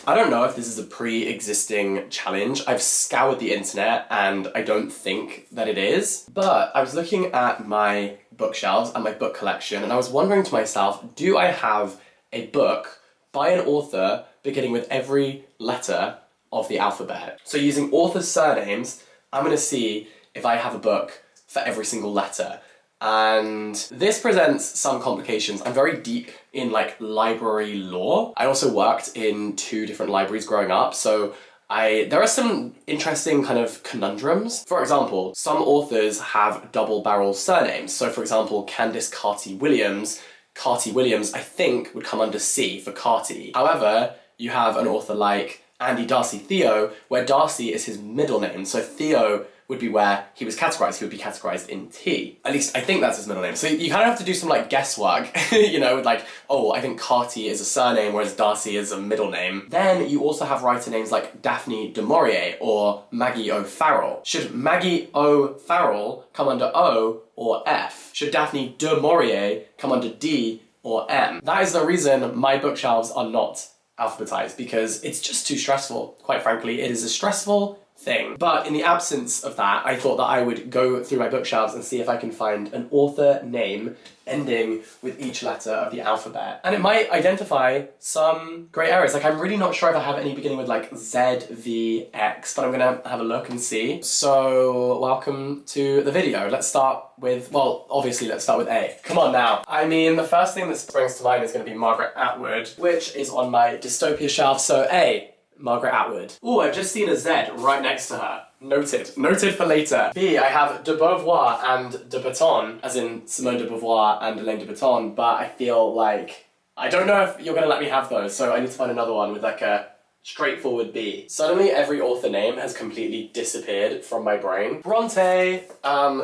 I don't know if this is a pre-existing challenge. I've scoured the internet and I don't think that it is. But I was looking at my bookshelves and my book collection and I was wondering to myself, do I have a book by an author beginning with every letter of the alphabet? So using author surnames, I'm going to see if I have a book for every single letter. And this presents some complications. I'm very deep in like library lore. I also worked in 2 different libraries growing up, so there are some interesting kind of conundrums. For example, some authors have double barrel surnames. So for example, Candice Carty-Williams, I think would come under C for Carty. However, you have an author like Andy Darcy Theo, where Darcy is his middle name. So Theo would be where he was categorized. He would be categorized in T. At least I think that's his middle name. So you kind of have to do some like guesswork, you know, like, oh, I think Carty is a surname, whereas Darcy is a middle name. Then you also have writer names like Daphne du Maurier or Maggie O'Farrell. Should Maggie O'Farrell come under O or F? Should Daphne du Maurier come under D or M? That is the reason my bookshelves are not alphabetized, because it's just too stressful. Quite frankly, it is a stressful thing. But in the absence of that, I thought that I would go through my bookshelves and see if I can find an author name ending with each letter of the alphabet. And it might identify some grey areas. Like, I'm really not sure if I have any beginning with like Z, V, X, but I'm gonna have a look and see. So, welcome to the video. Let's start with, well, obviously let's start with A. Come on now. I mean, the first thing that springs to mind is gonna be Margaret Atwood, which is on my dystopia shelf. So A, Margaret Atwood. Ooh, I've just seen a Z right next to her. Noted. Noted for later. B, I have de Beauvoir and de Botton, as in Simone de Beauvoir and Elaine de Botton, but I feel like, I don't know if you're gonna let me have those, so I need to find another one with like a straightforward B. Suddenly every author name has completely disappeared from my brain. Bronte,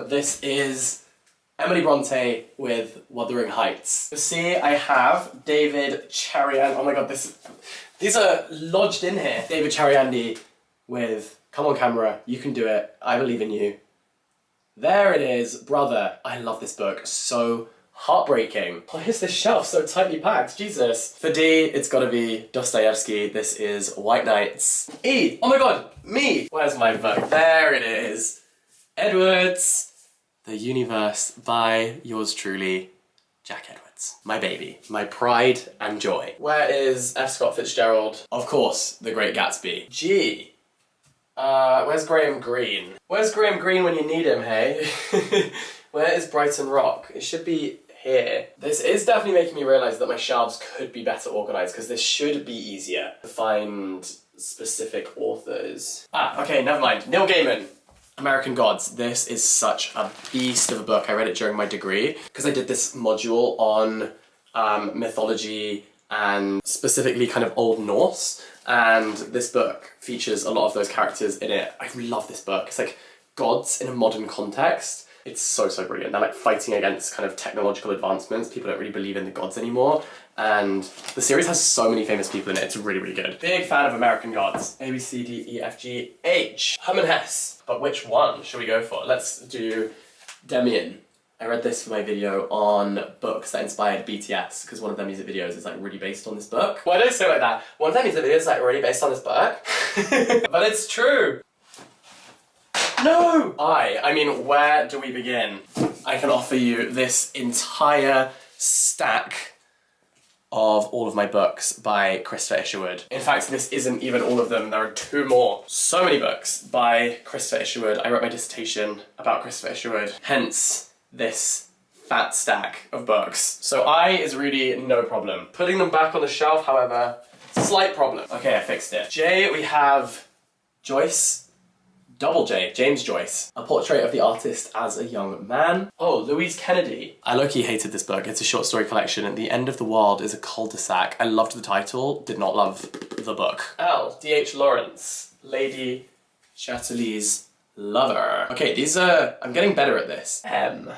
this is Emily Bronte with Wuthering Heights. C, I have David Charian. Oh my god, these are lodged in here. David Chariandi with Come On Camera, You Can Do It, I Believe in You. There it is, Brother. I love this book, so heartbreaking. Why is this shelf so tightly packed? Jesus. For D, it's gotta be Dostoevsky. This is White Nights. E, oh my god, me. Where's my book? There it is. Edwards, The Universe by yours truly, Jack Edwards. My baby, my pride and joy. Where is F. Scott Fitzgerald? Of course, The Great Gatsby. G. Where's Graham Greene? Where's Graham Greene when you need him, hey? Where is Brighton Rock? It should be here. This is definitely making me realise that my shelves could be better organised, because this should be easier to find specific authors. Ah, okay, never mind. Neil Gaiman. American Gods. This is such a beast of a book. I read it during my degree because I did this module on mythology and specifically kind of Old Norse, and this book features a lot of those characters in it. I love this book. It's like gods in a modern context. It's so, so brilliant. They're like fighting against kind of technological advancements. People don't really believe in the gods anymore. And the series has so many famous people in it. It's really, really good. Big fan of American Gods. A, B, C, D, E, F, G, H. Hermann Hesse. But which one should we go for? Let's do Demian. I read this for my video on books that inspired BTS, because one of their music videos is like really based on this book. Why do I say it like that? One of their music videos is like really based on this book. But it's true. No! I mean, where do we begin? I can offer you this entire stack of all of my books by Christopher Isherwood. In fact, this isn't even all of them, there are 2 more. So many books by Christopher Isherwood. I wrote my dissertation about Christopher Isherwood, hence this fat stack of books. So I is really no problem. Putting them back on the shelf, however, slight problem. Okay, I fixed it. J, we have Joyce. Double J, James Joyce. A Portrait of the Artist as a Young Man. Oh, Louise Kennedy. I low-key hated this book. It's a short story collection. At the End of the World is a cul-de-sac. I loved the title, did not love the book. L, D.H. Lawrence. Lady Chatterley's Lover. Okay, these are... I'm getting better at this. M.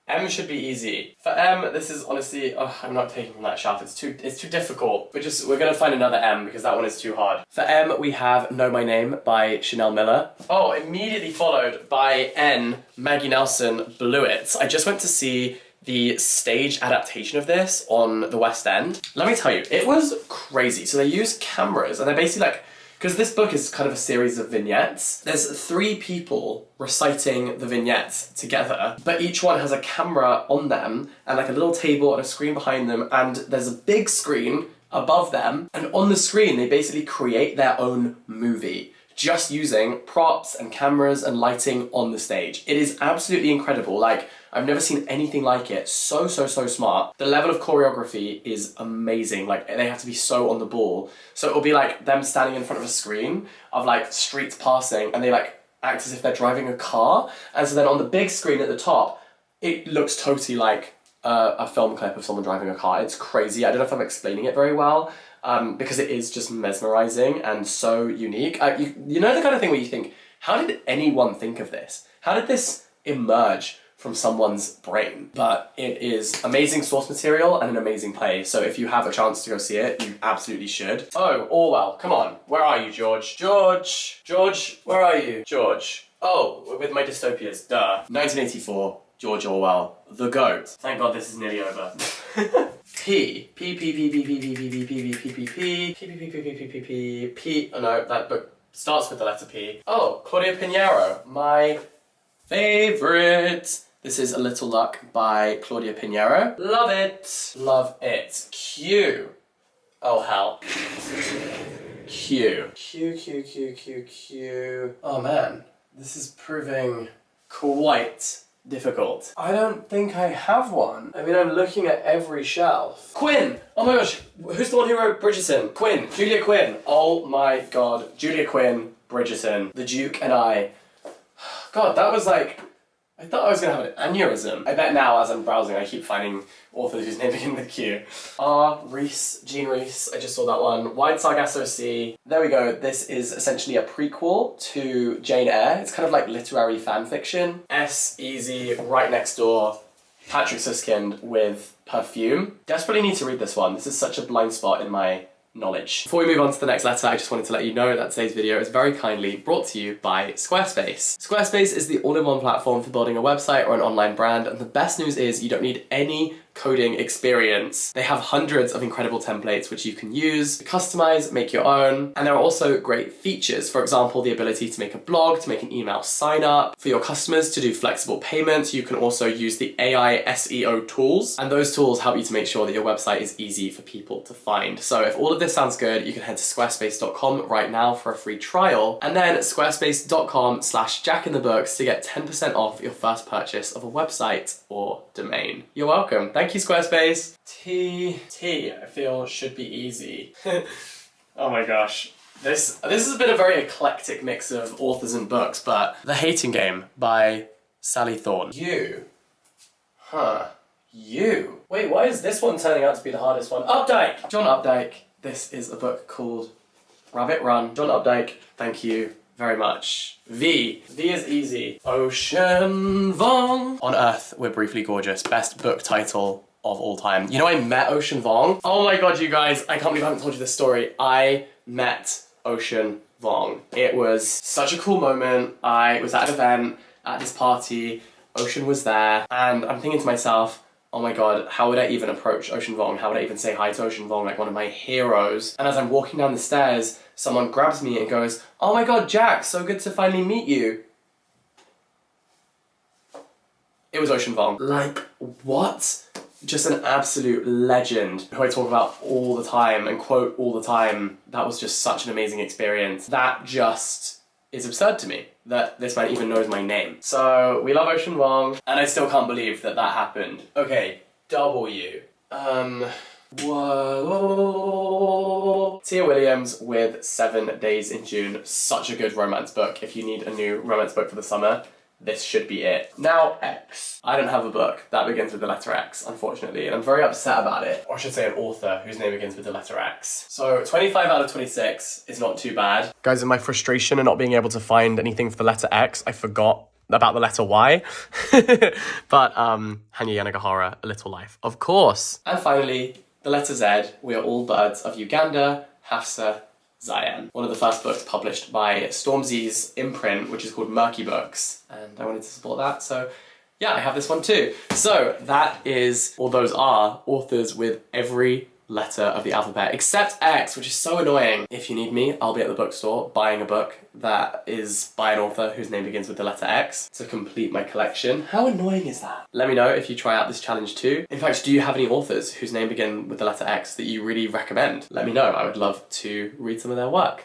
M should be easy. For M, this is honestly, I'm not taking from that shelf. It's too difficult. We're gonna find another M because that one is too hard. For M, we have Know My Name by Chanel Miller. Oh, immediately followed by N, Maggie Nelson, Blew It. I just went to see the stage adaptation of this on the West End. Let me tell you, it was crazy. So they use cameras and they're basically like, because this book is kind of a series of vignettes, there's 3 people reciting the vignettes together, but each one has a camera on them and like a little table and a screen behind them, and there's a big screen above them, and on the screen they basically create their own movie just using props and cameras and lighting on the stage. It is absolutely incredible. Like, I've never seen anything like it. So smart. The level of choreography is amazing. Like, they have to be so on the ball. So it'll be like them standing in front of a screen of like streets passing, and they like act as if they're driving a car. And so then on the big screen at the top, it looks totally like a film clip of someone driving a car. It's crazy. I don't know if I'm explaining it very well, because it is just mesmerizing and so unique. You know the kind of thing where you think, how did anyone think of this? How did this emerge from someone's brain? But it is amazing source material and an amazing play. So if you have a chance to go see it, you absolutely should. Oh, Orwell, come on. Where are you, George? George, where are you? George. Oh, with my dystopias, duh. 1984. George Orwell, the GOAT. Thank God this is nearly over. P. Oh no, that book starts with the letter P. Oh, Claudia Pinheiro, my favorite. This is A Little Luck by Claudia Pinheiro. Love it. Love it. Q. Oh hell. Q. Q. Oh man, this is proving quite difficult. I don't think I have one. I mean, I'm looking at every shelf. Quinn! Oh my gosh, who's the one who wrote Bridgerton? Quinn. Julia Quinn. Oh my god. Julia Quinn, Bridgerton, The Duke and I. God, that was like, I thought I was gonna have an aneurysm. I bet now as I'm browsing I keep finding authors whose name begin with Q. Jean Rhys, I just saw that one. Wide Sargasso Sea. There we go, this is essentially a prequel to Jane Eyre. It's kind of like literary fan fiction. S, easy, right next door. Patrick Suskind with Perfume. Desperately need to read this one. This is such a blind spot in my knowledge. Before we move on to the next letter, I just wanted to let you know that today's video is very kindly brought to you by Squarespace. Squarespace is the all-in-one platform for building a website or an online brand, and the best news is you don't need any coding experience. They have hundreds of incredible templates which you can use to customize, make your own, and there are also great features. For example, the ability to make a blog, to make an email sign up, for your customers to do flexible payments. You can also use the AI SEO tools, and those tools help you to make sure that your website is easy for people to find. So if all of this sounds good, you can head to squarespace.com right now for a free trial, and then squarespace.com/jackinthebooks to get 10% off your first purchase of a website or domain. You're welcome. Thank you, Squarespace. T, I feel should be easy. Oh my gosh. This has been a very eclectic mix of authors and books, but The Hating Game by Sally Thorne. You. Wait, why is this one turning out to be the hardest one? Updike! John Updike. This is a book called Rabbit Run. John Updike, thank you very much. V is easy. Ocean Vuong. On Earth, We're Briefly Gorgeous. Best book title of all time. You know, I met Ocean Vuong. Oh my god, you guys, I can't believe I haven't told you this story. I met Ocean Vuong. It was such a cool moment. I was at an event, at this party, Ocean was there, and I'm thinking to myself, oh my god, how would I even approach Ocean Vuong? How would I even say hi to Ocean Vuong, like one of my heroes? And as I'm walking down the stairs, someone grabs me and goes, oh my god, Jack, so good to finally meet you. It was Ocean Vuong. Like, what? Just an absolute legend who I talk about all the time and quote all the time. That was just such an amazing experience. That just is absurd to me, that this man even knows my name. So, we love Ocean Vuong, and I still can't believe that that happened. Okay, W. Whoa. Tia Williams with 7 Days in June. Such a good romance book. If you need a new romance book for the summer, this should be it. Now, X. I don't have a book that begins with the letter X, unfortunately, and I'm very upset about it. Or I should say an author whose name begins with the letter X. So 25 out of 26 is not too bad. Guys, in my frustration at not being able to find anything for the letter X, I forgot about the letter Y. But Hanya Yanagihara, A Little Life, of course. And finally, the letter Z. We Are All Birds of Uganda, Hafsa Zayan. One of the first books published by Stormzy's imprint, which is called Murky Books, and I wanted to support that, so Yeah, I have this one too. So that is, or those are, authors with every letter of the alphabet except X, which is so annoying. If you need me, I'll be at the bookstore buying a book that is by an author whose name begins with the letter X to complete my collection. How annoying is that? Let me know if you try out this challenge too. In fact, do you have any authors whose name begin with the letter X that you really recommend? Let me know. I would love to read some of their work.